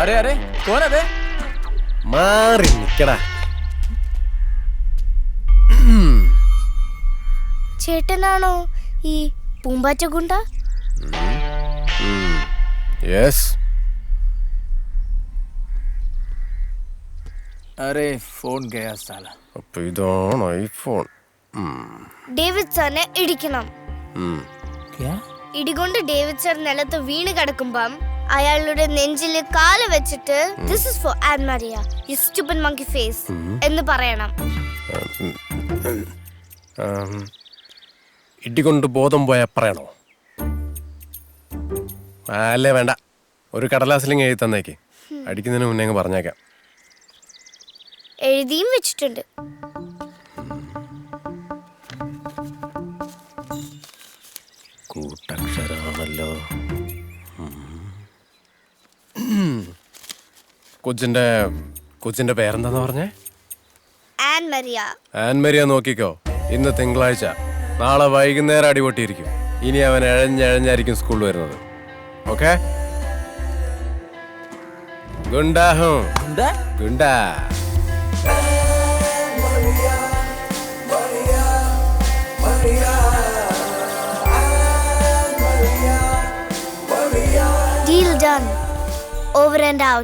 अरे अरे कौन है बे? മാറി നിക്കടാ. ചേട്ടനാണോ ഈ പൂമ്പാറ്റ ഗുണ്ട? യെസ്. अरे फोन गया साला. അപ്പൊ ഇതാണ് ഐഫോൺ. ഡേവിഡ് സാറിനെ ഇടിക്കണം. क्या? ഇടികൊണ്ട് ഡേവിഡ് സാർ നിലത്ത് വീണ് കിടക്കുമ്പം അയാളുടെ നെഞ്ചില് കാല് വെച്ചിട്ട് this is for Ann Maria you stupid monkey face എന്ന് പറയണം. ഇടികൊണ്ട് ബോധം പോയാ പറയണോ? അല്ലേ വേണ്ട, ഒരു കടലാസിലിങ് എഴുതി തന്നേക്ക്. അടിക്കുന്നതിന് മുന്നേ അങ്ങ് പറഞ്ഞേക്കാം. എഴുതിയും വെച്ചിട്ടുണ്ട്. കൂട്ടക്ഷരാണല്ലോ. കൊച്ചിന്റെ പേരെന്താന്ന് പറഞ്ഞേ? An Maria. ആൻമരിയ നോക്കിക്കോ, ഇന്ന് തിങ്കളാഴ്ച, നാളെ വൈകുന്നേരം അടിപൊട്ടിയിരിക്കും. ഇനി അവൻ എഴഞ്ഞെഴഞ്ഞായിരിക്കും സ്കൂളിൽ വരുന്നത്. ഓക്കെ? ഗുണ്ടാഹും गुंडा? ഗുണ്ടാ. Deal done. Over and out.